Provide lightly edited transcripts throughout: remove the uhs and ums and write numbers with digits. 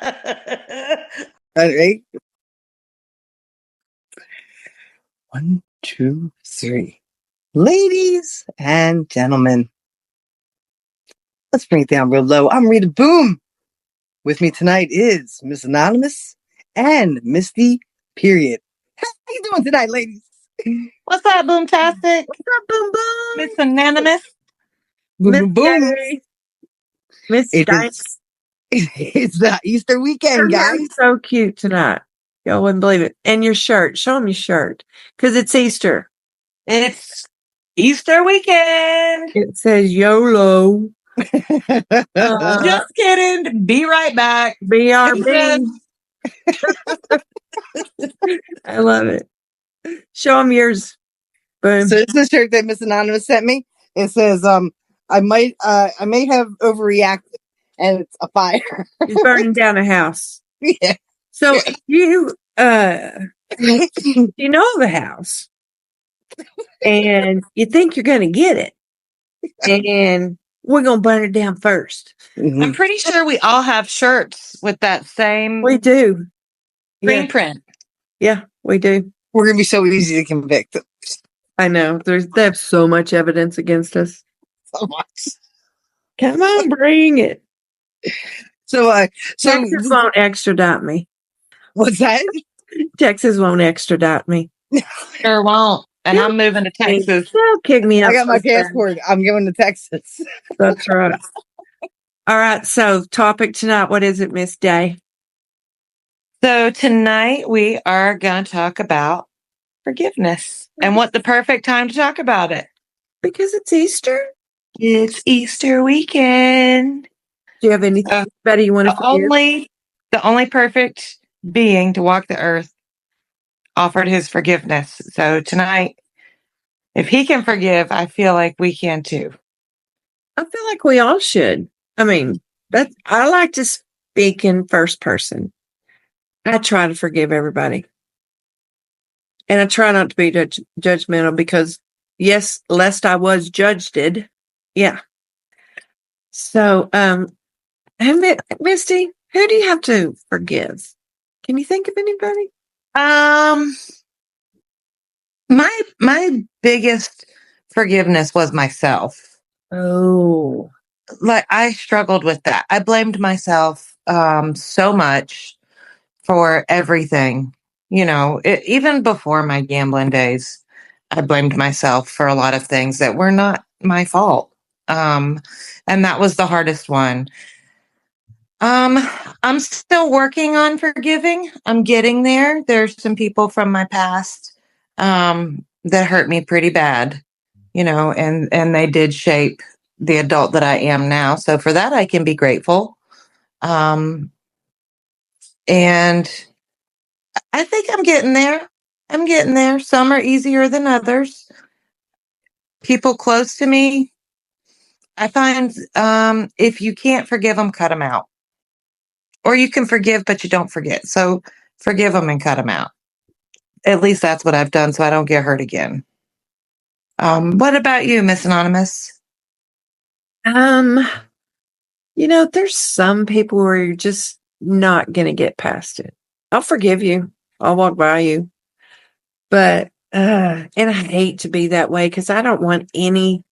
All right. 1, 2, 3. Ladies and gentlemen, let's bring it down real low. I'm Rita Boom. With me tonight is Miss Anonymous and Misty Period. How you doing tonight, ladies? What's up, Boomtastic? What's up, boom boom? Miss Anonymous. Boom boom boom. Miss It Dice. is, it's the Easter weekend, You're guys. so cute tonight. Y'all wouldn't believe it. And your shirt. Show them your shirt. Because it's Easter. It's Easter weekend. It says YOLO. Just kidding. Be right back. BRB. I love it. Show them yours. Boom. So this is the shirt that Miss Anonymous sent me. It says, I may have overreacted, and it's a fire. It's burning down a house. Yeah. So you you know the house. And you think you're gonna get it. And we're gonna burn it down first. I'm pretty sure we all have shirts with that same We do. screen print. Yeah, we do. We're gonna be so easy to convict. I know. They have so much evidence against us. So much. Come on, bring it. So Texas won't extradite me. What's that? Texas won't extradite me. Sure won't. And I'm moving to Texas. They'll kick me out. I got my passport. I'm going to Texas. That's right. All right. So, topic tonight. What is it, Miss Day? So tonight we are going to talk about forgiveness. And what the perfect time to talk about it? Because it's Easter. It's Easter weekend. Do you have anything better you want to forgive? The only perfect being to walk the earth offered his forgiveness. So tonight, if he can forgive, I feel like we can too. I feel like we all should. I mean, I like to speak in first person. I try to forgive everybody. And I try not to be judgmental because, yes, lest I was judged. Yeah. So, Misty, who do you have to forgive? Can you think of anybody? My biggest forgiveness was myself. Oh. Like I struggled with that. I blamed myself so much for everything. You know, even before my gambling days, I blamed myself for a lot of things that were not my fault. And that was the hardest one. I'm still working on forgiving. I'm getting there. There's some people from my past that hurt me pretty bad, you know, and they did shape the adult that I am now. So for that, I can be grateful. And I think I'm getting there. I'm getting there. Some are easier than others. People close to me, I find if you can't forgive them, cut them out. Or you can forgive, but you don't forget. So forgive them and cut them out. At least that's what I've done so I don't get hurt again. What about you, Miss Anonymous? You know, there's some people where you're just not going to get past it. I'll forgive you. I'll walk by you. But, and I hate to be that way because I don't want any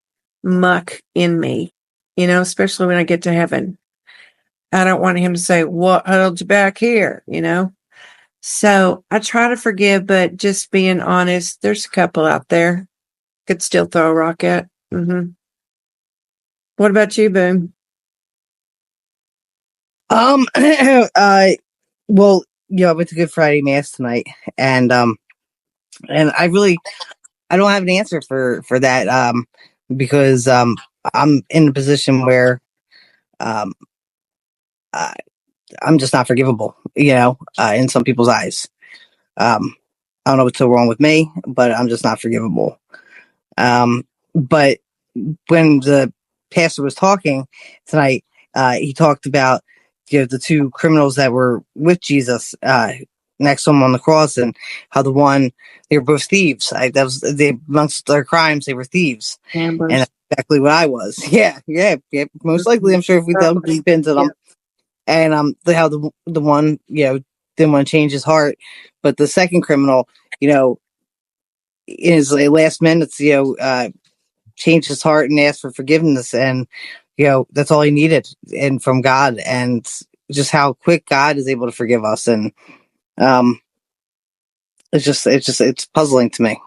muck in me, you know, especially when I get to heaven. I don't want him to say, what held you back here, you know? So I try to forgive, but just being honest, there's a couple out there could still throw a rock at. Mm-hmm. What about you, Boom? Well, yeah, I went to Good Friday Mass tonight, and I don't have an answer for that, because I'm in a position where I'm just not forgivable, you know, in some people's eyes. I don't know what's so wrong with me, but I'm just not forgivable. But when the pastor was talking tonight, he talked about, you know, the two criminals that were with Jesus next to him on the cross, and how they were both thieves. Amongst their crimes, they were thieves. Ambrose. And that's exactly what I was. Yeah. Most likely, I'm sure if we delve deep into them. and how the one didn't want to change his heart, but the second criminal, in his last minutes, changed his heart and asked for forgiveness, and that's all he needed, and from God, and just how quick God is able to forgive us, and um, it's puzzling to me.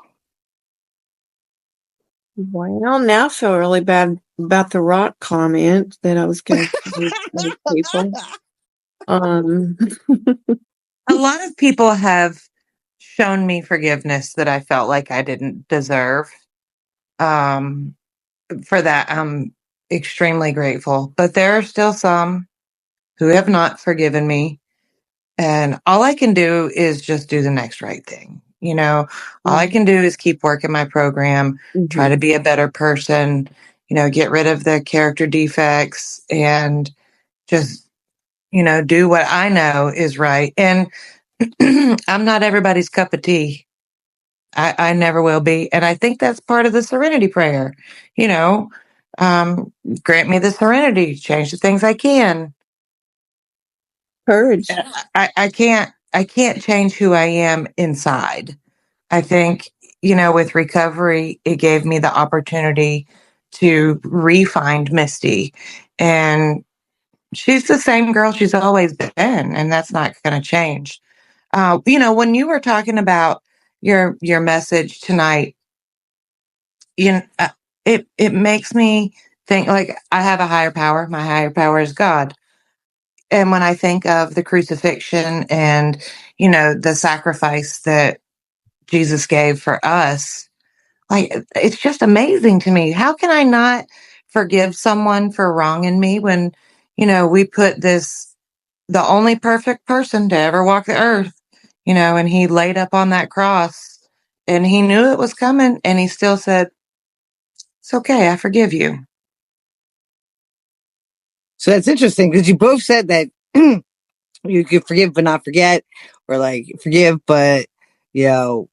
Well, now I feel really bad about the rock comment that I was going to make people. A lot of people have shown me forgiveness that I felt like I didn't deserve. Um, for that, I'm extremely grateful. But there are still some who have not forgiven me. And all I can do is just do the next right thing. All I can do is keep working my program, try to be a better person, get rid of the character defects and just, do what I know is right. And I'm not everybody's cup of tea. I never will be. And I think that's part of the serenity prayer. You know, um, grant me the serenity, change the things I can. Courage. I can't change who I am inside. I think, with recovery, it gave me the opportunity to re-find Misty. And she's the same girl she's always been, and that's not going to change. When you were talking about your message tonight, you know, uh, it makes me think like I have a higher power. My higher power is God. And when I think of the crucifixion and the sacrifice that Jesus gave for us, like it's just amazing to me. How can I not forgive someone for wronging me when we put the only perfect person to ever walk the earth, and he laid up on that cross and he knew it was coming and he still said, "It's okay, I forgive you." So that's interesting because you both said that you could forgive but not forget, or like forgive but you know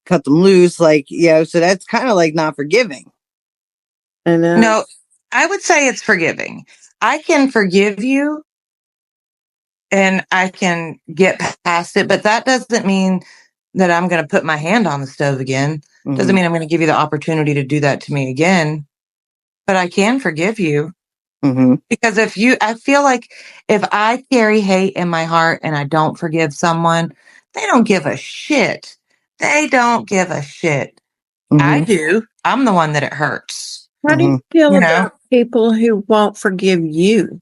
cut them loose, like so that's kind of like not forgiving. I know. No, I would say it's forgiving. I can forgive you and I can get past it, but that doesn't mean that I'm going to put my hand on the stove again. Doesn't mean I'm going to give you the opportunity to do that to me again, but I can forgive you. Because I feel like if I carry hate in my heart and I don't forgive someone, they don't give a shit. They don't give a shit. I do. I'm the one that it hurts. How do you feel You know? about people who won't forgive you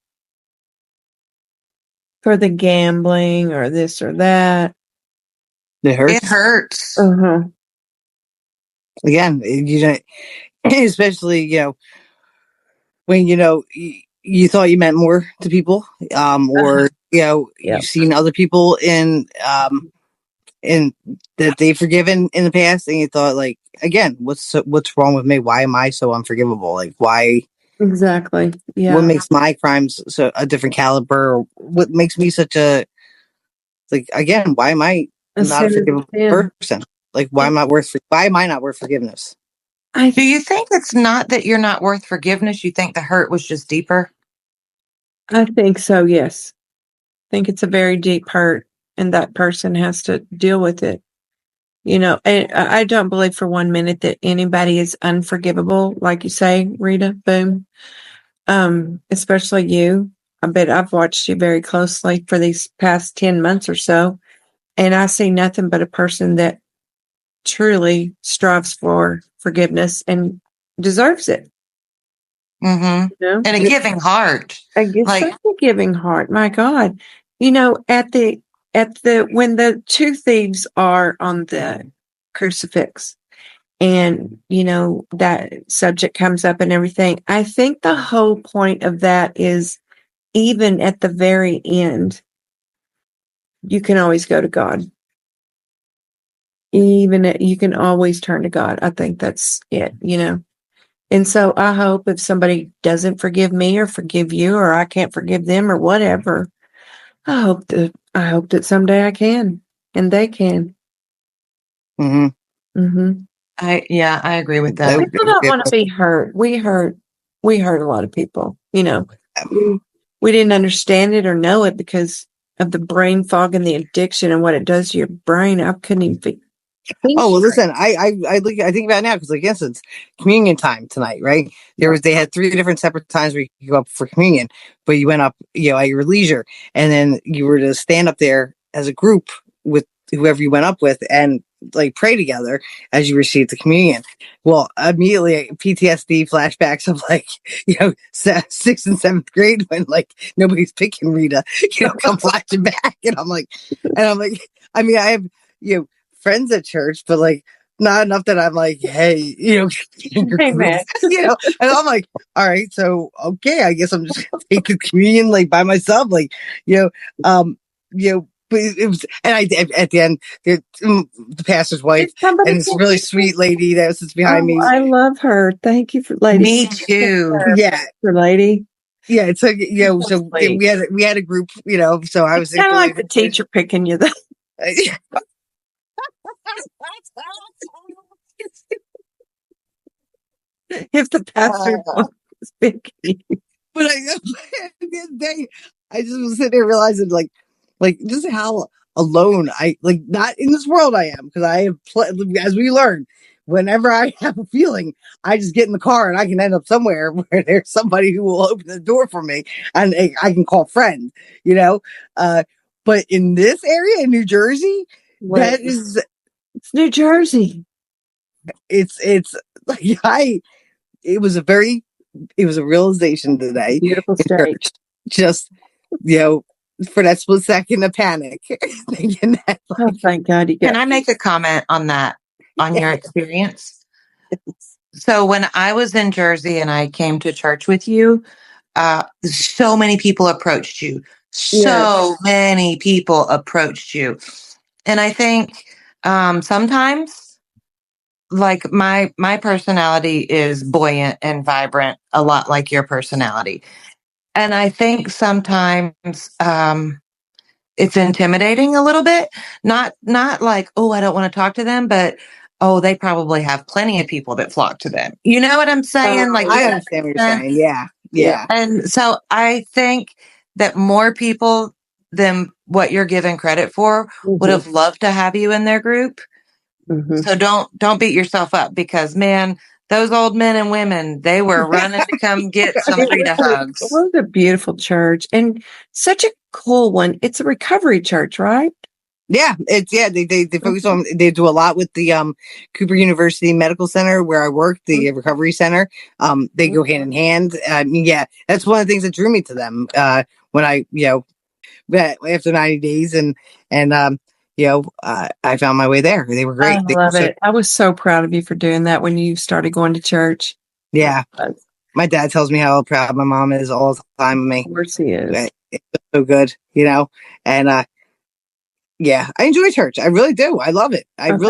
for the gambling or this or that? It hurts. It hurts. Again, especially when you thought you meant more to people, or you've seen other people in that they've forgiven in the past, and you thought, like, again, what's wrong with me? Why am I so unforgivable? Like, why? Exactly. Yeah. What makes my crimes so a different caliber? Or what makes me such a, like, again? Why am I not a forgivable person? Like, why am I not worth forgiveness? Do you think it's not that you're not worth forgiveness? You think the hurt was just deeper? I think so, yes. I think it's a very deep hurt and that person has to deal with it. And I don't believe for 1 minute that anybody is unforgivable, like you say, Rita. Boom. Especially you. I bet I've watched you very closely for these past 10 months or so, and I see nothing but a person that truly strives for forgiveness and deserves it. And a giving heart. I guess Like, such a giving heart. My God. When the two thieves are on the crucifix and, that subject comes up and everything, I think the whole point of that is even at the very end, you can always go to God. You can always turn to God. I think that's it, And so I hope if somebody doesn't forgive me or forgive you, or I can't forgive them or whatever, I hope that someday I can and they can. I agree with that. People don't want to be hurt. We hurt a lot of people, we didn't understand it or know it because of the brain fog and the addiction and what it does to your brain. I couldn't even think. Oh well, listen, I think about it now because, like, instance, communion time tonight, right? They had 3 different separate times where you could go up for communion, but you went up, at your leisure, and then you were to stand up there as a group with whoever you went up with and like pray together as you received the communion. Well, immediately PTSD flashbacks of like 6th and 7th grade when like nobody's picking Rita, come flashing back, and I'm like, I mean, I have friends at church, but like not enough that I'm like, hey, in your group, Amen. and I'm like, all right, so okay, I guess I'm just gonna take the communion like by myself, like, but it was, and I at the end, the pastor's wife and this really sweet lady that sits behind me. I love her. Thank you for lady. Me too. Yeah, for lady. yeah. It's like so we had a group, so I was kind of like the teacher picking you. If the pastor was picking you. But at the end of the day, I just was sitting there realizing, like just how alone I, like, not in this world I am, because I have, as we learned, whenever I have a feeling, I just get in the car and I can end up somewhere where there's somebody who will open the door for me, and I can call friends, but in this area in New Jersey, it's New Jersey. It's like it was a realization today. Beautiful state. Just, for that split second of panic. Thinking that, oh, thank God you Can I make a comment on that, on your experience? So when I was in Jersey and I came to church with you, so many people approached you. So many people approached you. And I think sometimes, like, my personality is buoyant and vibrant, a lot like your personality. And I think sometimes it's intimidating a little bit. Not like, oh, I don't want to talk to them, but oh, they probably have plenty of people that flock to them. You know what I'm saying? Like, I understand what you're saying. Yeah. And so I think that more people than what you're given credit for would have loved to have you in their group. So don't beat yourself up, because, man, those old men and women, they were running to come get some Rita hugs. It was a beautiful church and such a cool one. It's a recovery church, right? Yeah, they focus on, they do a lot with the Cooper University Medical Center where I work, the recovery center. They go hand in hand. I mean, yeah, that's one of the things that drew me to them when I after 90 days and I found my way there. They were great. I love it. I was so proud of you for doing that when you started going to church. Yeah. My dad tells me how proud my mom is all the time of me. Of course he is. It's so good, and yeah, I enjoy church. I really do. I love it. I've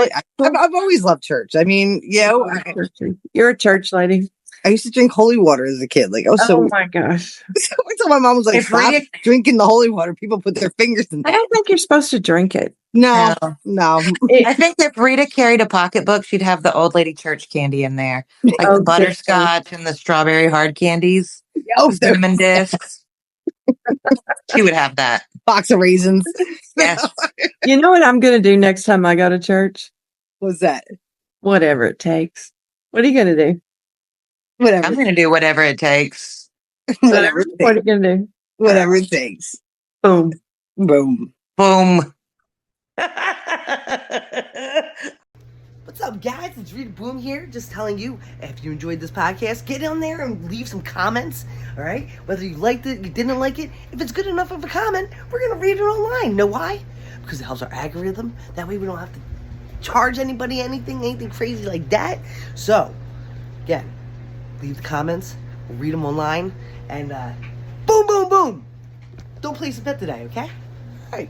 always loved church. I mean, you're a church lady. I used to drink holy water as a kid. Like, I was oh my gosh. Until my mom was like, stop drinking the holy water. People put their fingers in that. I don't think you're supposed to drink it. No. I think if Rita carried a pocketbook, she'd have the old lady church candy in there, like the butterscotch and the strawberry hard candies, cinnamon discs. She would have that box of raisins. Yes. You know what I'm going to do next time I go to church? What's that? Whatever it takes. What are you going to do? Whatever. I'm going to do whatever it takes. Whatever. What are you going to do? Whatever it takes. Boom. Boom. Boom. What's up, guys? It's Rita Boom here, just telling you, if you enjoyed this podcast, get on there and leave some comments, all right? Whether you liked it, you didn't like it, if it's good enough of a comment, we're going to read it online. Know why? Because it helps our algorithm. That way we don't have to charge anybody anything crazy like that. So, again, leave the comments, we'll read them online, and boom, boom, boom. Don't place a bet today, okay? All right.